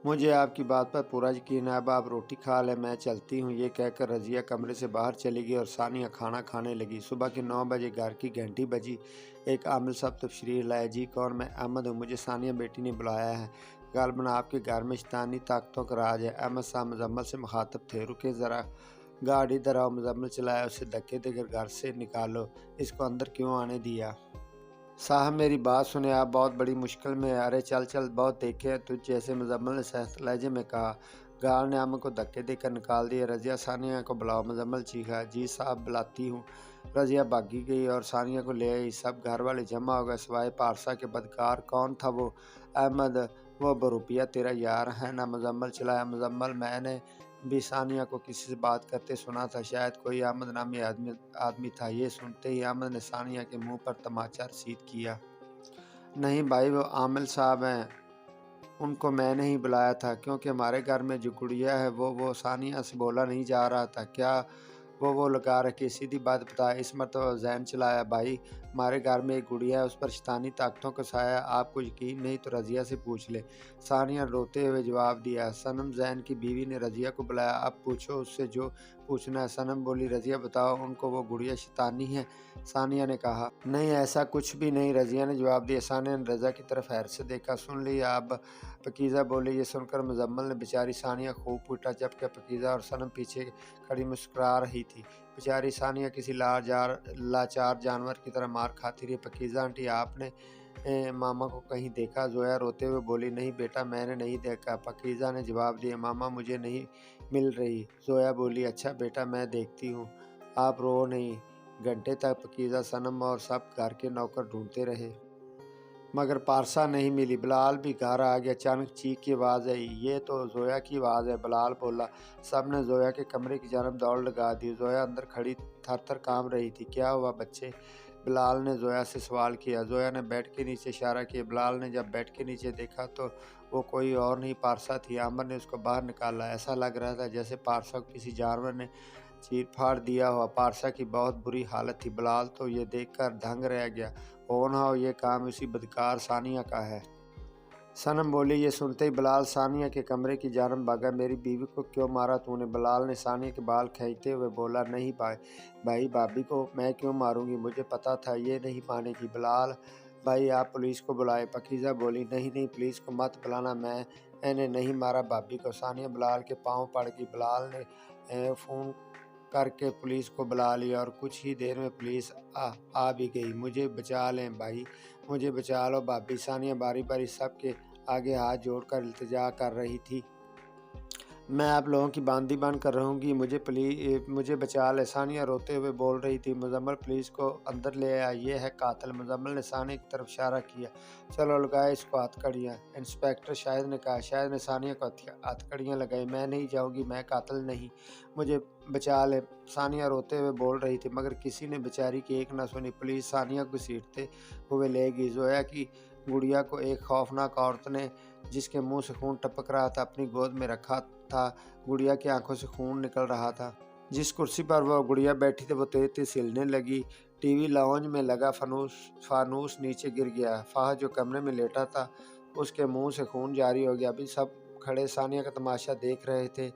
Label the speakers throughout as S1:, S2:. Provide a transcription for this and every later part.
S1: مجھے آپ کی بات پر پورا یقین ہے، اب آپ روٹی کھا لیں، میں چلتی ہوں۔ یہ کہہ کر رضیہ کمرے سے باہر چلی گئی اور ثانیہ کھانا کھانے لگی۔ صبح کے 9 بجے گھر کی گھنٹی بجی۔ ایک عامل صاحب تشریف لائے۔ جی کون؟ میں احمد ہوں، مجھے ثانیہ بیٹی نے بلایا ہے۔ غالباً آپ کے گھر میں شیطانی طاقتوں کا راج ہے۔ احمد صاحب مزمل سے مخاطب تھے۔ رکے ذرا، گاڑی ادھر آؤ۔ مزمل چلایا، اسے دھکے دے کر گھر سے نکالو۔ اس کو اندر کیوں آنے دیا؟ صاحب میری بات سنیں، آپ بہت بڑی مشکل میں ہیں۔ ارے چل چل، بہت دیکھے ہیں تجھ جیسے، مزمل نے سخت لہجے میں کہا۔ گال نے احمد کو دھکے دے کر نکال دیا۔ رضیہ ثانیہ کو بلاؤ، مزمل چیخا۔ جی صاحب بلاتی ہوں۔ رضیہ بھاگی گئی اور ثانیہ کو لے آئی۔ سب گھر والے جمع ہو گئے سوائے پارسا کے۔ بدکار کون تھا وہ؟ احمد، وہ بروپیہ تیرا یار ہے نا؟ مزمل چلایا۔ مزمل، میں نے بھی ثانیہ کو کسی سے بات کرتے سنا تھا، شاید کوئی احمد نامی آدمی تھا۔ یہ سنتے ہی احمد نے ثانیہ کے منہ پر تماچا رسید کیا۔ نہیں بھائی، وہ عامل صاحب ہیں، ان کو میں نے ہی بلایا تھا، کیونکہ ہمارے گھر میں جو گڑیا ہے وہ ثانیہ سے بولا نہیں جا رہا تھا۔ کیا وہ لگا رکھی؟ سیدھی بات بتا۔ اس مرتبہ ذہن چلایا۔ بھائی، ہمارے گھر میں ایک گڑیا ہے، اس پر شیطانی طاقتوں کا سایہ۔ آپ کو یقین نہیں تو رضیہ سے پوچھ لے۔ ثانیہ روتے ہوئے جواب دیا۔ صنم زین کی بیوی نے رضیہ کو بلایا، اب پوچھو اس سے جو پوچھنا ہے۔ صنم بولی، رضیہ بتاؤ، ان کو وہ گڑیا شیطانی ہے؟ ثانیہ نے کہا۔ نہیں، ایسا کچھ بھی نہیں، رضیہ نے جواب دیا۔ ثانیہ نے رضا کی طرف حیرت سے دیکھا۔ سن لیا اب؟ پاکیزہ بولی۔ یہ سن کر مزمل نے بیچاری ثانیہ خوب پیٹا، جبکہ پاکیزہ اور صنم پیچھے کھڑی مسکرا رہی تھی۔ بیچاری ثانیہ کسی لاچار جانور کی طرح مار کھاتی رہی۔ پاکیزہ آنٹی، آپ نے ماما کو کہیں دیکھا؟ زویا روتے ہوئے بولی۔ نہیں بیٹا، میں نے نہیں دیکھا، پاکیزہ نے جواب دیا۔ ماما مجھے نہیں مل رہی۔ زویا بولی۔ اچھا بیٹا، میں دیکھتی ہوں، آپ رو نہیں۔ گھنٹے تک پاکیزہ، صنم اور سب گھر کے نوکر ڈھونڈتے رہے، مگر پارسا نہیں ملی۔ بلال بھی گھر آ گیا۔ اچانک چیخ کی آواز آئی۔ یہ تو زویا کی آواز ہے، بلال بولا۔ سب نے زویا کے کمرے کی جانب دوڑ لگا دی۔ زویا اندر کھڑی تھر تھر کانپ رہی تھی۔ کیا ہوا بچے؟ بلال نے زویا سے سوال کیا۔ زویا نے بیڈ کے نیچے اشارہ کیا۔ بلال نے جب بیڈ کے نیچے دیکھا تو وہ کوئی اور نہیں، پارسا تھی۔ عامر نے اس کو باہر نکالا۔ ایسا لگ رہا تھا جیسے پارسا کو کسی جانور نے چیر پھاڑ دیا ہوا۔ پارسا کی بہت بری حالت تھی۔ بلال تو یہ دیکھ کر دنگ رہ گیا۔ ہو نہ ہو یہ کام اسی بدکار ثانیہ کا ہے۔ صنم بولی۔ یہ سنتے ہی بلال ثانیہ کے کمرے کی جانب بھاگا۔ میری بیوی کو کیوں مارا تو نے؟ بلال نے ثانیہ کے بال کھینچتے ہوئے بولا۔ نہیں بھائی، بھابھی کو میں کیوں ماروں گی؟ مجھے پتا تھا یہ نہیں مانے گی۔ بلال بھائی، آپ پولیس کو بلائیں۔ پاکیزہ بولی۔ نہیں، پولیس کو مت بلانا، میں نے نہیں مارا بھابھی کو۔ ثانیہ بلال کے پاؤں پڑ گئی۔ بلال نے فون کر کے پولیس کو بلا لیا اور کچھ ہی دیر میں پولیس آ بھی گئی۔ مجھے بچا لیں بھائی، مجھے بچا لو بھابھی۔ ثانیہ باری باری سب کے آگے ہاتھ جوڑ کر التجا کر رہی تھی۔ میں آپ لوگوں کی باندھی بند کر رہوں گی، مجھے بچا لے۔ ثانیہ روتے ہوئے بول رہی تھی۔ مزمل پولیس کو اندر لے آیا، یہ ہے قاتل۔ مزمل نے ثانیہ کی طرف اشارہ کیا۔ چلو لگائے اس کو ہتھ کڑیاں۔ انسپکٹر شاہد نے کہا۔ شاہد نے ثانیہ کو ہتھ کڑیاں لگائی۔ میں نہیں جاؤں گی، میں قاتل نہیں، مجھے بچا لے۔ ثانیہ روتے ہوئے بول رہی تھی، مگر کسی نے بیچاری کی ایک نہ سنی۔ پولیس ثانیہ کو گھسیٹتے ہوئے لے گئی۔ زویا کی گڑیا کو ایک خوفناک عورت نے، جس کے منہ سے خون ٹپک رہا تھا، اپنی گود میں رکھا تھا۔ گڑیا کی آنکھوں سے خون نکل رہا تھا۔ جس کرسی پر وہ گڑیا بیٹھی تھی وہ تیز تیز ہلنے لگی۔ ٹی وی لاؤنج میں لگا فانوس نیچے گر گیا۔ فہد جو کمرے میں لیٹا تھا، اس کے منہ سے خون جاری ہو گیا۔ ابھی سب کھڑے ثانیہ کا تماشا دیکھ رہے تھے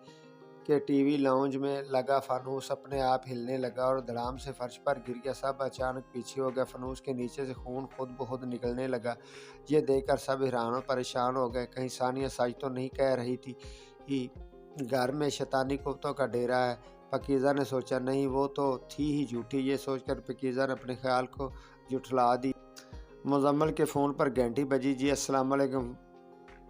S1: کہ ٹی وی لاؤنج میں لگا فانوس اپنے آپ ہلنے لگا اور دھڑام سے فرش پر گر گیا۔ سب اچانک پیچھے ہو گئے۔ فانوس کے نیچے سے خون خود بخود نکلنے لگا۔ یہ دیکھ کر سب حیران و پریشان ہو گئے۔ کہیں ثانیہ سچ تو نہیں کہہ رہی تھی گھر میں شیطانی قوتوں کا ڈیرا ہے؟ پاکیزہ نے سوچا۔ نہیں، وہ تو تھی ہی جھوٹی۔ یہ سوچ کر پاکیزہ نے اپنے خیال کو جھٹلا دی۔ مزمل کے فون پر گھنٹی بجی۔ جی السلام علیکم۔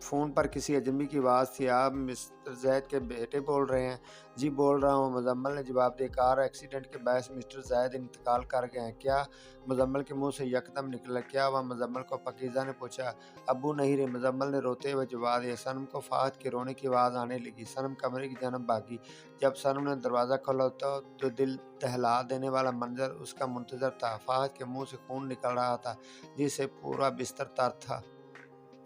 S1: فون پر کسی اجنبی کی آواز تھی۔ آپ مسٹر زید کے بیٹے بول رہے ہیں؟ جی بول رہا ہوں، مزمل نے جواب دیا۔ کار ایکسیڈنٹ کے باعث مسٹر زید انتقال کر گئے ہیں۔ کیا؟ مزمل کے منہ سے یکدم نکلا۔ کیا ہوا مزمل کو؟ پاکیزہ نے پوچھا۔ ابو نہیں رہے، مزمل نے روتے ہوئے جواب دیا۔ صنم کو فہد کے رونے کی آواز آنے لگی۔ صنم کمرے کی جانب بھاگی۔ جب صنم نے دروازہ کھولا تو دل دہلا دینے والا منظر اس کا منتظر تھا۔ فہد کے منہ سے خون نکل رہا تھا، جس سے پورا بستر تر تھا۔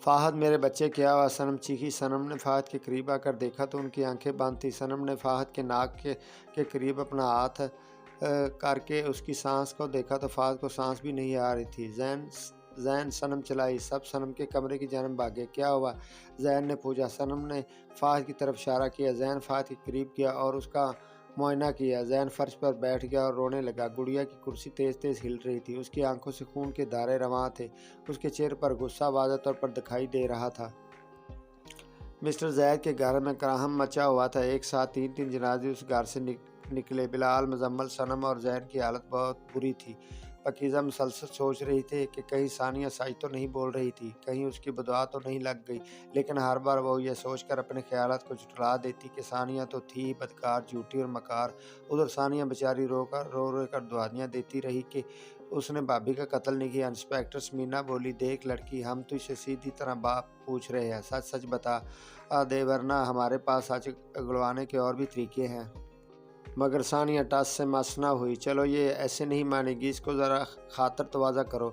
S1: فہد میرے بچے، کیا ہوا؟ صنم چیخی۔ صنم نے فہد کے قریب آ کر دیکھا تو ان کی آنکھیں بند تھیں۔ صنم نے فہد کے ناک کے قریب اپنا ہاتھ کر کے اس کی سانس کو دیکھا تو فہد کو سانس بھی نہیں آ رہی تھی۔ ذہن زین صنم چلائی، سب صنم کے کمرے کی جانب بھاگے۔ کیا ہوا؟ زین نے پوچھا۔ صنم نے فہد کی طرف اشارہ کیا۔ زین فہد کے قریب گیا اور اس کا معائنہ کیا۔ زین فرش پر بیٹھ گیا اور رونے لگا۔ گڑیا کی کرسی تیز تیز ہل رہی تھی، اس کی آنکھوں سے خون کے دھارے رواں تھے، اس کے چہرے پر غصہ واضح طور پر دکھائی دے رہا تھا۔ مسٹر زید کے گھر میں کراہم مچا ہوا تھا۔ ایک ساتھ تین جنازے اس گھر سے نکلے۔ بلال، مزمل، صنم اور زین کی حالت بہت بری تھی۔ پاکیزہ مسلسل سوچ رہی تھی کہ کہیں ثانیہ سچ تو نہیں بول رہی تھی، کہیں اس کی بدعا تو نہیں لگ گئی، لیکن ہر بار وہ یہ سوچ کر اپنے خیالات کو جھٹلا دیتی کہ ثانیہ تو تھی بدکار، جھوٹی اور مکار۔ ادھر ثانیہ بیچاری رو کر دعائیاں دیتی رہی کہ اس نے بھابھی کا قتل نہیں کیا۔ انسپکٹر سمینا بولی، دیکھ لڑکی، ہم تو اسے سیدھی طرح بات پوچھ رہے ہیں، سچ بتا دے ورنہ ہمارے پاس سچ اگلوانے کے اور بھی طریقے ہیں۔ مگر ثانیہ ٹس سے مس نہ ہوئی۔ چلو یہ ایسے نہیں مانے گی، اس کو ذرا خاطر تواضع کرو۔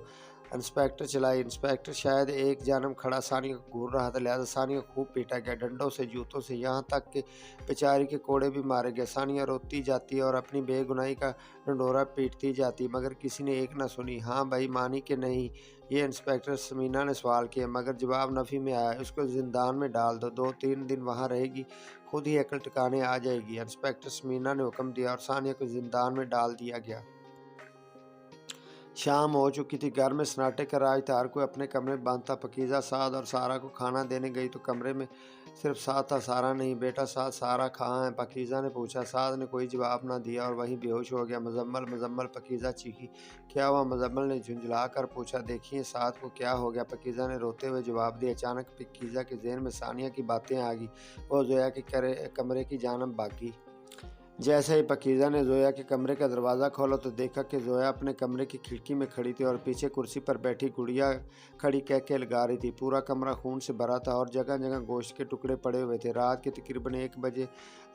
S1: انسپکٹر چلائی۔ انسپکٹر شاید ایک جانب کھڑا ثانیہ کو گھور رہا تھا، لہذا ثانیہ کو خوب پیٹا گیا، ڈنڈوں سے، جوتوں سے، یہاں تک کہ بیچاری کے کوڑے بھی مارے گئے۔ ثانیہ روتی جاتی اور اپنی بے گناہی کا ڈنڈورا پیٹتی جاتی، مگر کسی نے ایک نہ سنی۔ ہاں بھائی، مانی کہ نہیں؟ یہ انسپکٹر سمینا نے سوال کیا، مگر جواب نفی میں آیا۔ اس کو زندان میں ڈال دو، 2-3 دن وہاں رہے گی، خود ہی عقل ٹھکانے آ جائے گی۔ انسپکٹر سمینا نے حکم دیا اور ثانیہ کو زندان میں ڈال دیا گیا۔ شام ہو چکی تھی، گھر میں سناٹے کا راج تھا، ہر کوئی اپنے کمرے میں بند تھا۔ پاکیزہ سعد اور سارا کو کھانا دینے گئی تو کمرے میں صرف سعد تھا، سارا نہیں۔ بیٹا سعد، سارا کہاں ہے؟ پاکیزہ نے پوچھا۔ سعد نے کوئی جواب نہ دیا اور وہیں بے ہوش ہو گیا۔ مزمل، پاکیزہ چیخی۔ کیا ہوا؟ مزمل نے جھنجھلا کر پوچھا۔ دیکھیے سعد کو کیا ہو گیا، پاکیزہ نے روتے ہوئے جواب دیا۔ اچانک پاکیزہ کے ذہن میں ثانیہ کی باتیں آ گئی۔ وہ زویا کے کمرے کی جانب بھاگی۔ جیسے ہی پاکیزہ نے زویا کے کمرے کا دروازہ کھولا تو دیکھا کہ زویا اپنے کمرے کی کھڑکی میں کھڑی تھی اور پیچھے کرسی پر بیٹھی گڑیا کھڑی کہکے لگا رہی تھی۔ پورا کمرہ خون سے بھرا تھا اور جگہ جگہ گوشت کے ٹکڑے پڑے ہوئے تھے۔ رات کے تقریباً 1 بجے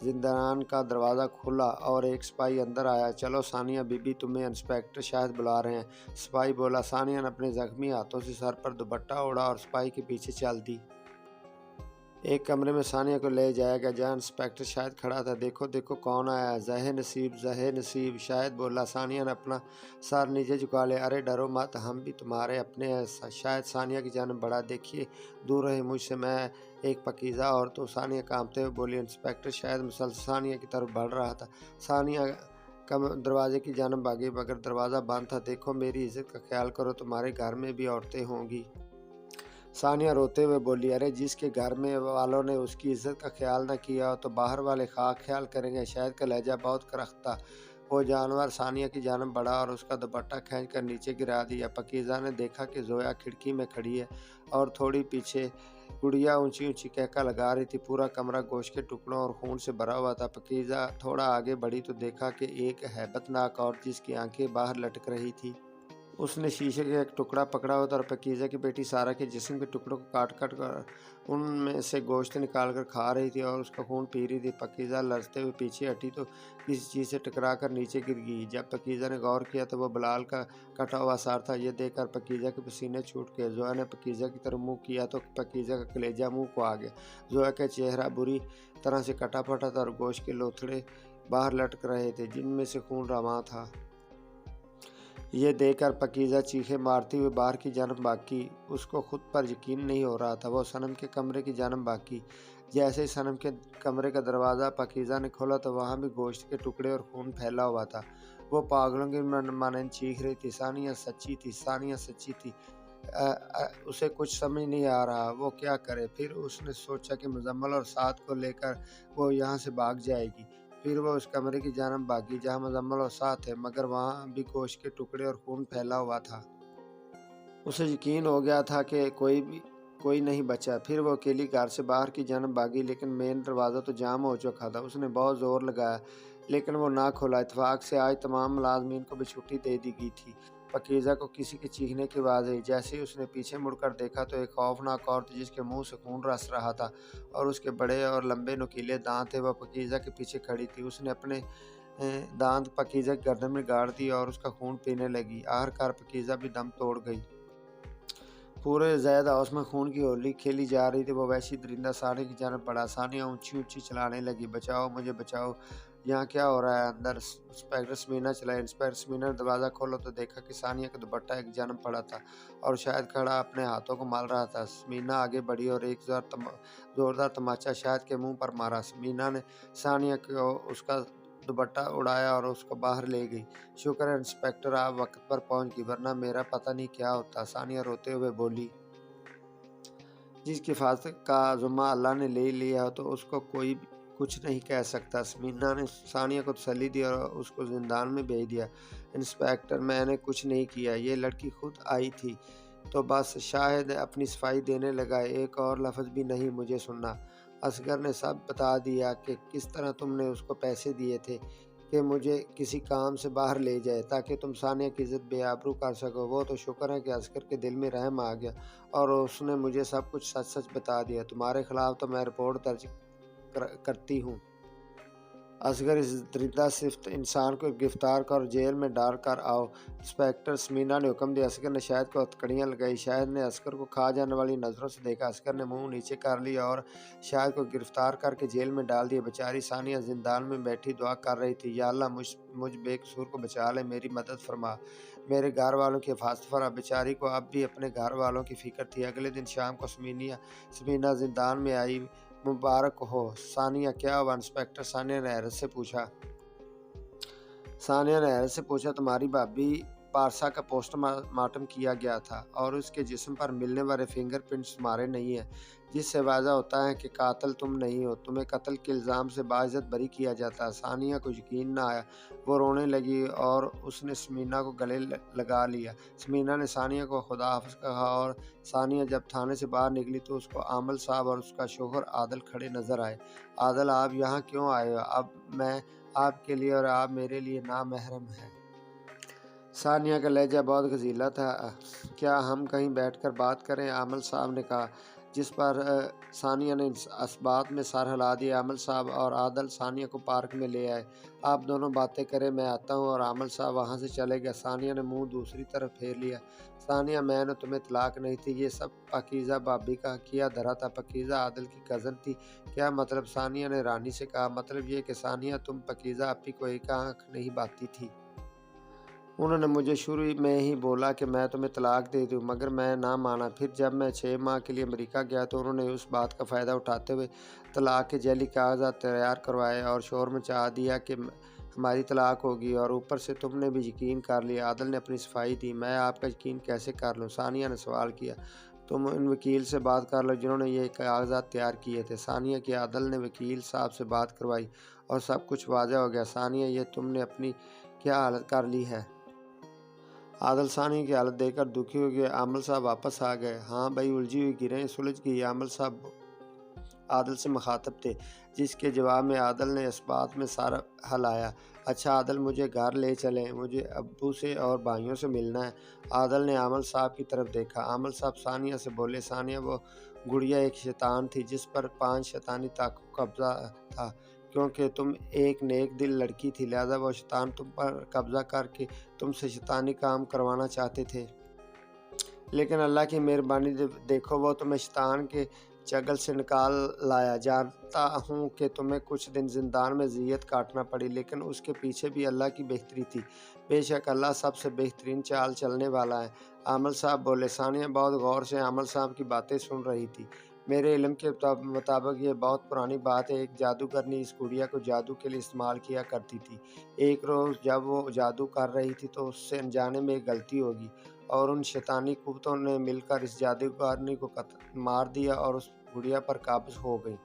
S1: زندان کا دروازہ کھلا اور ایک سپاہی اندر آیا۔ چلو ثانیہ بی بی، تمہیں انسپکٹر شاہد بلا رہے ہیں، سپاہی بولا۔ ثانیہ نے اپنے زخمی ہاتھوں سے سر پر دوپٹہ اوڑھا اور سپاہی کے پیچھے چل دی۔ ایک کمرے میں ثانیہ کو لے جایا گیا جہاں انسپکٹر شاہد کھڑا تھا۔ دیکھو کون آیا، زہ نصیب، شاہد بولا۔ ثانیہ نے اپنا سر نیچے جھکا لیا۔ ارے ڈرو مت، ہم بھی تمہارے اپنے ہیں۔ شاہد ثانیہ کی جانب بڑھا۔ دیکھیے دور رہے مجھ سے، میں ایک پاکیزہ اور تو ثانیہ کانپتے ہوئے بولی۔ انسپکٹر شاہد مسلسل ثانیہ کی طرف بڑھ رہا تھا۔ ثانیہ دروازے کی جانب بھاگی مگر دروازہ بند تھا۔ دیکھو میری عزت کا خیال کرو، تمہارے گھر میں بھی عورتیں ہوں گی۔ ثانیہ روتے ہوئے بولی، ارے جس کے گھر میں والوں نے اس کی عزت کا خیال نہ کیا ہو تو باہر والے خیال کریں گے۔ شاہد کا لہجہ بہت کرخت تھا۔ وہ جانور ثانیہ کی جانب بڑھا اور اس کا دوپٹہ کھینچ کر نیچے گرا دیا۔ پاکیزہ نے دیکھا کہ زویا کھڑکی میں کھڑی ہے اور تھوڑی پیچھے گڑیا اونچی اونچی کہکا لگا رہی تھی۔ پورا کمرہ گوشت کے ٹکڑوں اور خون سے بھرا ہوا تھا۔ پاکیزہ تھوڑا آگے بڑھی تو دیکھا کہ ایک ہیبت ناک عورت جس کی آنکھیں باہر لٹک رہی تھی۔ اس نے شیشے کا ایک ٹکڑا پکڑا ہوا تھا اور پاکیزہ کی بیٹی سارا کے جسم کے ٹکڑوں کو کاٹ کر ان میں سے گوشت نکال کر کھا رہی تھی اور اس کا خون پی رہی تھی۔ پاکیزہ لرزتے ہوئے پیچھے ہٹی تو کسی چیز سے ٹکرا کر نیچے گر گئی۔ جب پاکیزہ نے غور کیا تو وہ بلال کا کٹا ہوا سر تھا۔ یہ دیکھ کر پاکیزہ کے پسینے چھوٹ گئے۔ زویا نے پاکیزہ کی طرف منہ کیا تو پاکیزہ کا کلیجہ منہ کو آ گیا۔ زویا کا چہرہ بری طرح سے کٹا پھٹا تھا اور گوشت کے لوتھڑے باہر لٹک رہے تھے جن میں سے خون رواں تھا۔ یہ دیکھ کر پاکیزہ چیخیں مارتی ہوئی باہر کی جانب بھاگی۔ اس کو خود پر یقین نہیں ہو رہا تھا۔ وہ صنم کے کمرے کی جانب بھاگی۔ جیسے ہی صنم کے کمرے کا دروازہ پاکیزہ نے کھولا تو وہاں بھی گوشت کے ٹکڑے اور خون پھیلا ہوا تھا۔ وہ پاگلوں کی مانند چیخ رہی تھی، ثانیہ سچی تھی، ثانیہ سچی تھی۔ اسے کچھ سمجھ نہیں آ رہا وہ کیا کرے۔ پھر اس نے سوچا کہ مزمل اور سعد کو لے کر وہ یہاں سے بھاگ جائے گی۔ پھر وہ اس کمرے کی جانب بھاگی جہاں مزمل اور سعد تھے، مگر وہاں بھی گوشت کے ٹکڑے اور خون پھیلا ہوا تھا۔ اسے یقین ہو گیا تھا کہ کوئی نہیں بچا۔ پھر وہ اکیلی گھر سے باہر کی جانب بھاگی، لیکن مین دروازہ تو جام ہو چکا تھا۔ اس نے بہت زور لگایا لیکن وہ نہ کھلا۔ اتفاق سے آج تمام ملازمین کو بھی چھٹی دے دی گئی تھی۔ پاکیزہ کو کسی کے چیخنے کی آواز آئی۔ جیسے ہی اس نے پیچھے مڑ کر دیکھا تو ایک خوفناک عورت جس کے منہ سے خون رس رہا تھا اور اس کے بڑے اور لمبے نوکیلے دانت تھے، وہ پاکیزہ کے پیچھے کھڑی تھی۔ اس نے اپنے دانت پاکیزہ کی گردن میں گاڑ دی اور اس کا خون پینے لگی۔ آخرکار پاکیزہ بھی دم توڑ گئی۔ پورے زید ہاؤس میں خون کی ہولی کھیلی جا رہی تھی۔ وہ وحشی درندہ ثانیہ کی جانب بڑھا۔ ثانیہ اونچی اونچی چلانے لگی، بچاؤ مجھے بچاؤ، یہاں کیا ہو رہا ہے؟ اندر انسپیکٹر سمینا چلا۔ انسپیکٹر سمینا نے دروازہ کھولا تو دیکھا کہ ثانیہ کا دوپٹہ ایک جانب پڑا تھا اور شاہد کھڑا اپنے ہاتھوں کو مال رہا تھا۔ سمینا آگے بڑھی اور ایک زوردار تماچا شاہد کے منہ پر مارا۔ سمینا نے ثانیہ کو اس کا دوپٹہ اڑایا اور اس کو باہر لے گئی۔ شکر ہے انسپیکٹر آپ وقت پر پہنچ گئی، ورنہ میرا پتہ نہیں کیا ہوتا، ثانیہ روتے ہوئے بولی۔ جس کی حفاظت کا ذمہ اللہ نے لے لیا تو اس کو کوئی کچھ نہیں کہہ سکتا۔ سمینا نے ثانیہ کو تسلی دی اور اس کو زندان میں بھیج دیا۔ انسپیکٹر میں نے کچھ نہیں کیا، یہ لڑکی خود آئی تھی تو بس۔ شاہد اپنی صفائی دینے لگا۔ ایک اور لفظ بھی نہیں مجھے سننا۔ اصغر نے سب بتا دیا کہ کس طرح تم نے اس کو پیسے دیے تھے کہ مجھے کسی کام سے باہر لے جائے تاکہ تم ثانیہ کی عزت بے آبرو کر سکو۔ وہ تو شکر ہے کہ اصغر کے دل میں رحم آ گیا اور اس نے مجھے سب کچھ سچ سچ بتا دیا۔ تمہارے خلاف تو میں رپورٹ درج کرتی ہوں۔ اصغر اس درندہ صفت انسان کو گرفتار کر اور جیل میں ڈال کر آؤ۔ انسپیکٹر سمینا نے حکم دیا۔ اصغر نے شاہد کو ہتھکڑیاں لگائی۔ شاہد نے اصغر کو کھا جانے والی نظروں سے دیکھا۔ اصغر نے منہ نیچے کر لیا اور شاہد کو گرفتار کر کے جیل میں ڈال دیا۔ بیچاری ثانیہ زندان میں بیٹھی دعا کر رہی تھی، یا اللہ مجھ بے قصور کو بچا لے، میری مدد فرما، میرے گھر والوں کی حفاظت فرما۔ بیچاری کو اب بھی اپنے گھر والوں کی فکر تھی۔ اگلے دن شام کو سمینا زندان میں آئی۔ مبارک ہو ثانیہ، کیا ہوا؟ انسپیکٹر ثانیہ نے حیرت سے پوچھا۔ تمہاری بھابی پارسا کا پوسٹ مارٹم کیا گیا تھا اور اس کے جسم پر ملنے والے فنگر پرنٹس تمہارے نہیں ہیں، جس سے واضح ہوتا ہے کہ قاتل تم نہیں ہو۔ تمہیں قتل کے الزام سے باعزت بری کیا جاتا ہے۔ ثانیہ کو یقین نہ آیا، وہ رونے لگی اور اس نے سمینا کو گلے لگا لیا۔ سمینا نے ثانیہ کو خدا حافظ کہا اور ثانیہ جب تھانے سے باہر نکلی تو اس کو عامل صاحب اور اس کا شوہر عادل کھڑے نظر آئے۔ عادل، آپ یہاں کیوں آئے ہو؟ اب میں آپ کے لیے اور آپ میرے لیے نامحرم ہیں۔ ثانیہ کا لہجہ بہت غضیلا تھا۔ کیا ہم کہیں بیٹھ کر بات کریں؟ عامل صاحب نے کہا، جس پر ثانیہ نے اثبات میں سر ہلا دیا۔ عامل صاحب اور عادل ثانیہ کو پارک میں لے آئے۔ آپ دونوں باتیں کریں، میں آتا ہوں۔ اور عامل صاحب وہاں سے چلے گئے۔ ثانیہ نے منہ دوسری طرف پھیر لیا۔ ثانیہ، میں نے تمہیں طلاق نہیں تھی، یہ سب پاکیزہ بھابی کا کیا دھرا تھا۔ پاکیزہ عادل کی کزن تھی۔ کیا مطلب؟ ثانیہ نے رانی سے کہا۔ مطلب یہ کہ ثانیہ، تم پاکیزہ آپی کو ایک آنکھ نہیں باتی تھی۔ انہوں نے مجھے شروع میں ہی بولا کہ میں تمہیں طلاق دے دوں، مگر میں نہ مانا۔ پھر جب میں 6 ماہ کے لیے امریکہ گیا تو انہوں نے اس بات کا فائدہ اٹھاتے ہوئے طلاق کے جعلی کاغذات تیار کروائے اور شور مچا دیا کہ ہماری طلاق ہوگی، اور اوپر سے تم نے بھی یقین کر لیا۔ عادل نے اپنی صفائی دی۔ میں آپ کا یقین کیسے کر لوں؟ ثانیہ نے سوال کیا۔ تم ان وکیل سے بات کر لو جنہوں نے یہ کاغذات تیار کیے تھے، ثانیہ کی۔ عادل نے وکیل صاحب سے بات کروائی اور سب کچھ واضح ہو گیا۔ ثانیہ، یہ تم نے اپنی کیا حالت کر لی ہے؟ عادل ثانیہ کی حالت دیکھ کر دکھی ہو گیا۔ عامل صاحب واپس آ گئے۔ ہاں بھائی، الجھی ہوئی گرہیں سلجھ گئی۔ عامل صاحب عادل سے مخاطب تھے، جس کے جواب میں عادل نے اس بات میں سر ہلایا۔ اچھا عادل، مجھے گھر لے چلیں، مجھے ابو سے اور بھائیوں سے ملنا ہے۔ عادل نے عامل صاحب کی طرف دیکھا۔ عامل صاحب ثانیہ سے بولے، ثانیہ، وہ گڑیا ایک شیطان تھی جس پر 5 شیطانی طاقتوں کا قبضہ تھا۔ کیونکہ تم ایک نیک دل لڑکی تھی، لہذا وہ شیطان تم پر قبضہ کر کے تم سے شیطانی کام کروانا چاہتے تھے، لیکن اللہ کی مہربانی دیکھو، وہ تمہیں شیطان کے چگل سے نکال لایا۔ جانتا ہوں کہ تمہیں کچھ دن زندان میں اذیت کاٹنا پڑی، لیکن اس کے پیچھے بھی اللہ کی بہتری تھی۔ بے شک اللہ سب سے بہترین چال چلنے والا ہے۔ عامل صاحب بولے۔ ثانیہ بہت غور سے عامل صاحب کی باتیں سن رہی تھی۔ میرے علم کے مطابق یہ بہت پرانی بات ہے۔ ایک جادوگرنی اس گڑیا کو جادو کے لیے استعمال کیا کرتی تھی۔ ایک روز جب وہ جادو کر رہی تھی تو اس سے انجانے میں ایک غلطی ہوگی اور ان شیطانی قوتوں نے مل کر اس جادوگرنی کو مار دیا اور اس گڑیا پر قابض ہو گئی۔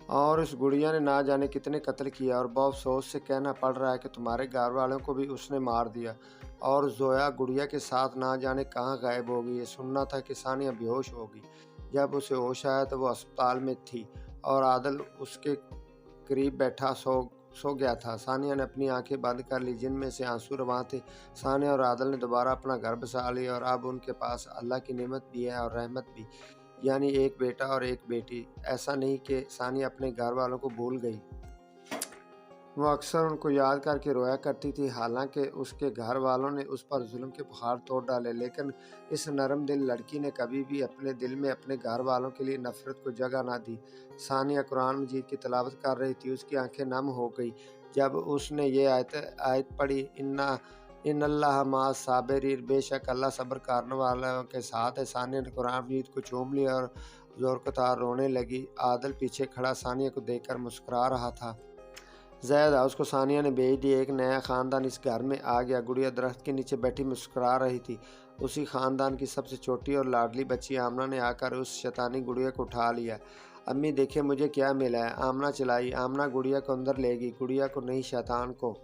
S1: اور اس گڑیا نے نہ جانے کتنے قتل کیا، اور بہت افسوس سے کہنا پڑ رہا ہے کہ تمہارے گھر والوں کو بھی اس نے مار دیا، اور زویا گڑیا کے ساتھ نہ جانے کہاں غائب ہو گئی۔ یہ سننا تھا کہ ثانیہ بے ہوش ہو گئی۔ جب اسے ہوش آیا تو وہ ہسپتال میں تھی اور عادل اس کے قریب بیٹھا سو گیا تھا۔ ثانیہ نے اپنی آنکھیں بند کر لی، جن میں سے آنسو رواں تھے۔ ثانیہ اور عادل نے دوبارہ اپنا گھر بسا لیا اور اب ان کے پاس اللہ کی نعمت بھی ہے اور رحمت بھی، یعنی ایک بیٹا اور ایک بیٹی۔ ایسا نہیں کہ ثانیہ اپنے گھر والوں کو بھول گئی۔ وہ اکثر ان کو یاد کر کے رویا کرتی تھی۔ حالانکہ اس کے گھر والوں نے اس پر ظلم کے پہاڑ توڑ ڈالے، لیکن اس نرم دل لڑکی نے کبھی بھی اپنے دل میں اپنے گھر والوں کے لیے نفرت کو جگہ نہ دی۔ ثانیہ قرآن مجید کی تلاوت کر رہی تھی، اس کی آنکھیں نم ہو گئی۔ جب اس نے یہ آیت پڑھی، ان اللہ مع الصابرین، بے شک اللہ صبر کرنے والوں کے ساتھ ہے، ثانیہ نے قرآن مجید کو چوم لیا اور زور کو تار رونے لگی۔ عادل پیچھے کھڑا ثانیہ کو دیکھ کر مسکرا رہا تھا۔ زید ہاؤس کو ثانیہ نے بھیج دی۔ ایک نیا خاندان اس گھر میں آ گیا۔ گڑیا درخت کے نیچے بیٹھی مسکرا رہی تھی۔ اسی خاندان کی سب سے چھوٹی اور لاڈلی بچی آمنہ نے آ کر اس شیطانی گڑیا کو اٹھا لیا۔ امی دیکھیں مجھے کیا ملا ہے۔ آمنہ چلائی۔ آمنہ گڑیا کو اندر لے گئی، گڑیا کو نہیں شیطان کو۔